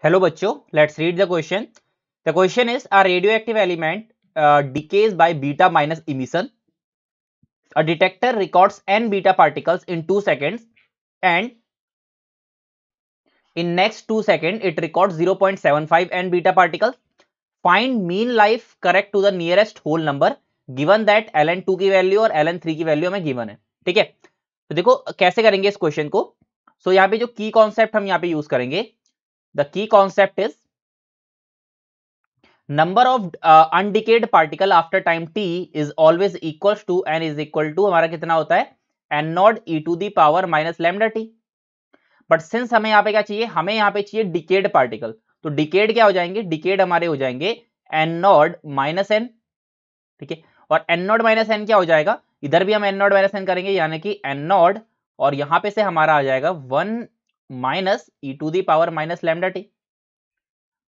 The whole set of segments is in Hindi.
Hello बच्चों, let's read the question. The question is a radioactive element decays by beta minus emission. A detector records n beta particles in 2 seconds and in next 2 seconds it records 0.75 n beta particles. Find mean life correct to the nearest whole number given that ln2 की वैल्यू और ln3 की वैल्यू हमें गिवन है. ठीक है, तो देखो कैसे करेंगे इस क्वेश्चन को. सो यहाँ पे जो की कॉन्सेप्ट हम यहाँ पे यूज करेंगे, the key concept is number of undecayed particle after time t is always equals to n is equal to हमारा कितना होता है n not e to the power minus lambda t. But since हमें यहाँ पे क्या चाहिए, हमें यहाँ पे चाहिए डिकेड पार्टिकल, तो डिकेड क्या हो जाएंगे, डिकेड हमारे हो जाएंगे n नॉट माइनस एन. ठीक है, और n नॉट माइनस एन क्या हो जाएगा, इधर भी हम n नॉट माइनस एन करेंगे यानी कि n नॉट और यहाँ पे से हमारा आ जाएगा 1 minus E to the power minus lambda T.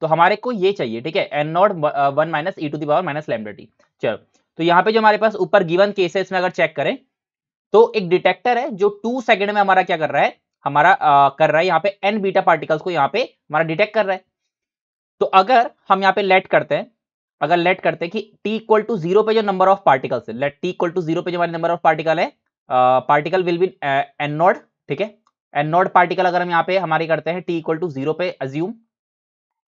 तो हमारे को ये चाहिए. ठीक है, N naught 1 minus E to the power minus lambda T. चलो, तो यहाँ पे जो हमारे पास ऊपर गिवन केसेस में अगर चेक करें तो एक डिटेक्टर है जो 2 सेकंड में हमारा क्या कर रहा है, हमारा कर रहा है यहाँ पे एन बीटा पार्टिकल्स को यहाँ पे हमारा डिटेक्ट कर रहा है. तो अगर हम यहाँ पे लेट करते हैं, अगर लेट करते हैं कि t इक्वल टू 0 पे जो नंबर ऑफ पार्टिकल्स है, लेट t इक्वल टू 0 पे जो हमारे नंबर ऑफ पार्टिकल है, particle will be N naught. ठीक है, एन नॉट पार्टिकल अगर हम यहाँ पे हमारे करते हैं t इक्वल टू 0 पे assume,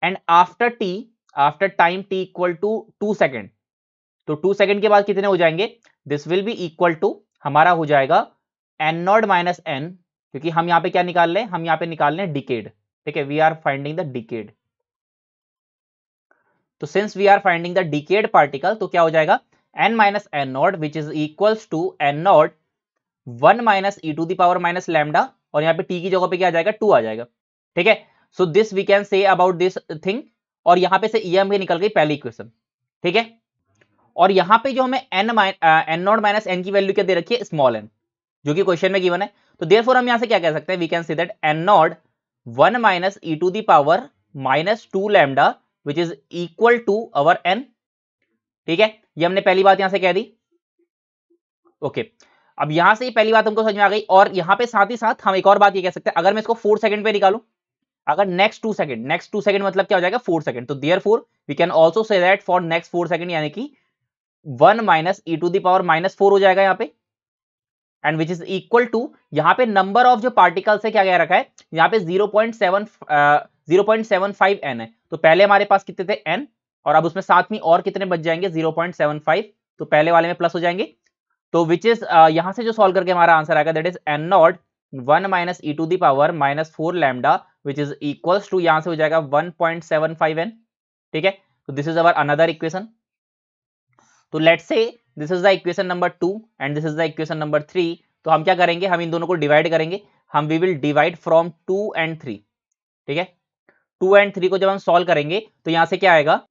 and after time t equal to 2 second, तो 2 सेकेंड के बाद कितने हो जाएंगे, this will be equal to हमारा हो जाएगा एन नॉट माइनस एन, क्योंकि हम यहाँ पे क्या निकाल रहे हैं, हम यहाँ पे निकाल रहे हैं डिकेड. ठीक है, we are finding the decayed. तो since we are finding the decayed particle तो क्या हो जाएगा n minus N naught which is equals to N naught 1 minus E to the power minus lambda, और यहाँ पे t की जगह पे क्या आ जाएगा 2 आ जाएगा. ठीक है, so this we can say about this thing, और यहां पे से em भी निकल गई पहली इक्वेशन. ठीक है, और यहां पे जो हमें n नॉट माइनस एन की वैल्यू क्या दे रखी है, स्मॉल n, जो कि क्वेश्चन में गिवन है. तो देयरफॉर हम यहां से क्या कह सकते हैं, we can say that n naught 1 minus E to the power minus 2 lambda which is equal to our n. ठीक है, ये हमने पहली बात यहां से कह दी. ओके, अब यहां से पहली बात हमको समझ में आ गई, और यहां पे साथ ही साथ हम एक और बात ये कह सकते हैं, अगर मैं इसको 4 सेकंड पे निकालूं, अगर नेक्स्ट 2 सेकंड मतलब क्या हो जाएगा 4 सेकंड, तो therefore we can also say that for next 4 second यानी कि 1 minus E to the power minus 4 हो जाएगा यहाँ पे, and which is equal to यहाँ पे नंबर ऑफ जो पार्टिकल्स है क्या कह रखा है, यहाँ पे 0.75 n है. तो पहले हमारे पास कितने थे n, और अब उसमें साथ में और कितने बच जाएंगे 0.75, तो पहले वाले में प्लस हो जाएंगे. तो विच इज यहां से जो सॉल्व करके हमारा आंसर आएगा that is N naught 1 minus E to the power minus 4 lambda which is equals to, यहां से हो जाएगा 1.75 n. ठीक है, तो this is our another equation. तो let's say this is the equation number 2 and this is the equation number 3. तो हम क्या करेंगे, हम इन दोनों को डिवाइड करेंगे, हम we will divide from 2 and 3. ठीक है, 2 एंड 3 को जब हम सॉल्व करेंगे तो यहां से क्या आएगा,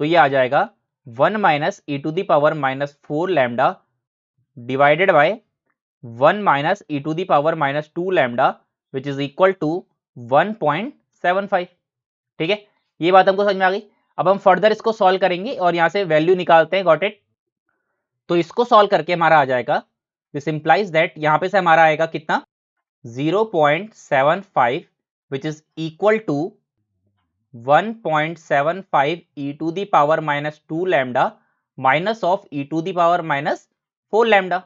तो ये आ जाएगा 1 minus E to the power minus 4 lambda divided by 1 minus E to the power minus 2 lambda which is equal to 1.75. ठीक है, ये बात हमको समझ में आ गई. अब हम फर्दर इसको सॉल्व करेंगे और यहां से वैल्यू निकालते हैं, गॉट इट. तो इसको सॉल्व करके हमारा आ जाएगा, दिस इंप्लाइज दैट यहां पे से हमारा आएगा कितना 0.75 which is equal to 1.75 E to the power minus 2 lambda minus of E to the power minus 4 lambda.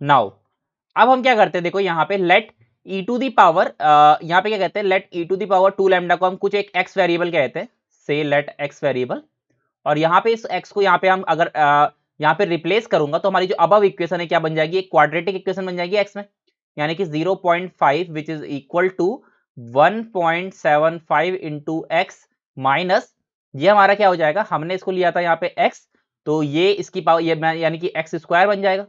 Now अब हम क्या करते हैं, देखो यहाँ पे let E to the power, यहाँ पे क्या कहते हैं, let E to the power 2 lambda को हम कुछ एक एक्स वेरिएबल कहते हैं, से लेट एक्स वेरिएबल, और यहाँ पे इस एक्स को यहाँ पे हम अगर यहाँ पे रिप्लेस करूंगा तो हमारी जो अबव इक्वेशन है क्या बन जाएगी, एक क्वाड्रेटिक इक्वेशन बन जाएगी एक्स में, यानी कि 0.5 which is equal to 1.75 into X minus, ये हमारा क्या हो जाएगा, हमने इसको लिया था यहाँ पे एक्स, तो ये इसकी पावर ये यानी कि एक्स स्क्वायर बन जाएगा.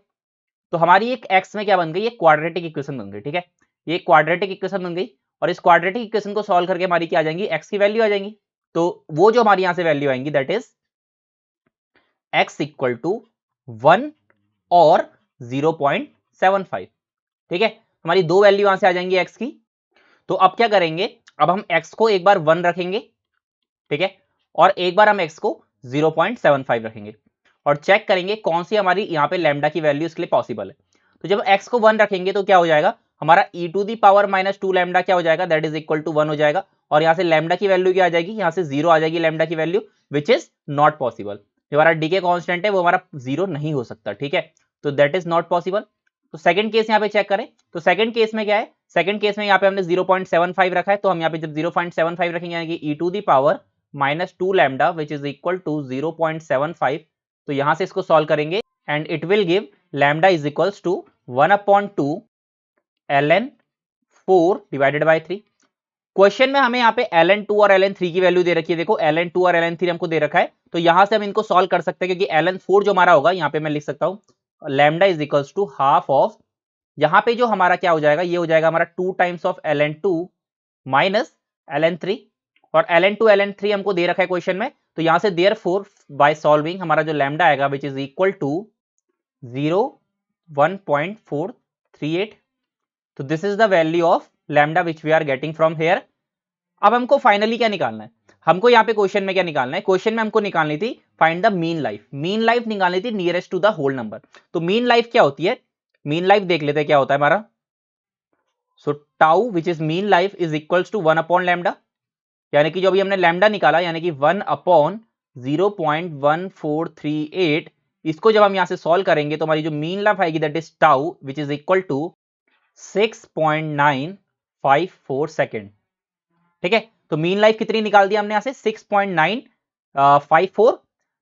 तो हमारी एक एक्स में क्या बन गई, एक क्वाड्रेटिक इक्वेशन बन गई. ठीक है, ये क्वाड्रेटिक इक्वेशन बन गई, और इस क्वाड्रेटिक इक्वेशन को सॉल्व करके हमारी क्या आ जाएंगी, एक्स की वैल्यू आ जाएंगी. तो वो जो हमारी यहां से वैल्यू आएंगी that is X equal to 1 और 0.75. ठीक है, हमारी दो वैल्यू यहां से आ जाएंगी एक्स की. तो अब क्या करेंगे, अब हम एक्स को एक बार 1 रखेंगे, ठीक है, और एक बार हम एक्स को 0.75 रखेंगे, और चेक करेंगे कौन सी हमारी यहाँ पे लैम्डा की वैल्यू इसके लिए पॉसिबल है. तो जब x को 1 रखेंगे तो क्या हो जाएगा, हमारा e to the power minus 2 lambda क्या हो जाएगा, दैट इज इक्वल टू 1 हो जाएगा, और यहाँ से लैम्डा की वैल्यू क्या आ जाएगी, यहाँ से 0 आ जाएगी लैम्डा की value, which is not possible. जो हमारा डीके कांस्टेंट है वो हमारा 0 नहीं हो सकता, ठीक है, तो दैट इज नॉट पॉसिबल। तो सेकंड केस यहाँ पे चेक करें, तो सेकंड केस में क्या है, सेकंड केस में यहाँ पे हमने 0.75 रखा है, तो हम यहाँ पे जब 0.75 रखेंगे यानी कि e to the power minus 2 lambda which is equal to 0.75, तो यहाँ से इसको सॉल्व करेंगे and it will give lambda is equals to 1/2 ln 4 divided by 3। Question में हमें यहाँ पे ln2 और ln3 की वैल्यू दे रखी है, देखो ln2 और ln3 हमको दे रखा है, तो यहां से हम इनको सॉल्व कर सकते हैं, क्योंकि ln4 जो हमारा होगा यहाँ पे मैं लिख सकता हूं lambda is equals to half of, यहाँ पे जो हमारा क्या हो जाएगा, ये हो जाएगा हमारा 2 times of ln2 minus ln3, और ln2 ln3 हमको दे रखा है क्वेश्चन में, तो यहां से देयरफॉर बाय सॉल्विंग हमारा जो लैम्डा आएगा विच इज इक्वल टू 1.438, तो this is the value of lambda which we are getting from here. अब हमको फाइनली क्या निकालना है, हमको यहाँ पे क्वेश्चन में क्या निकालना है, क्वेश्चन में हमको निकालनी थी find the mean life, mean life निकालनी थी nearest to the whole number. तो मीन लाइफ क्या होती है, मीन लाइफ देख लेते हैं क्या होता है हमारा। So tau which is mean life is equals to 1 upon lambda, यानी कि जो अभी हमने लैम्डा निकाला यानी कि 1 अपॉन 0.1438, इसको जब हम यहां से सॉल्व करेंगे तो हमारी जो मीन लाइफ आएगी that is tau which is equal to 6.954 second, ठीक है। तो मीन लाइफ कितनी निकाल दिया हमने यहां से 6.954,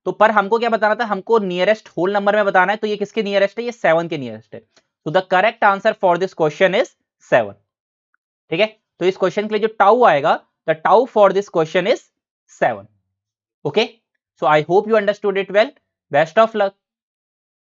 तो पर हमको क्या बताना था, हमको नियरेस्ट होल नंबर में बताना है, तो ये किसके नियरेस्ट है, ये 7 के नियरेस्ट है, तो the correct answer for this question is 7, ठीक है। तो इस क्वेश्चन के लिए जो टाउ आएगा, the tau for this question is 7, okay. So I hope you understood it well, best of luck.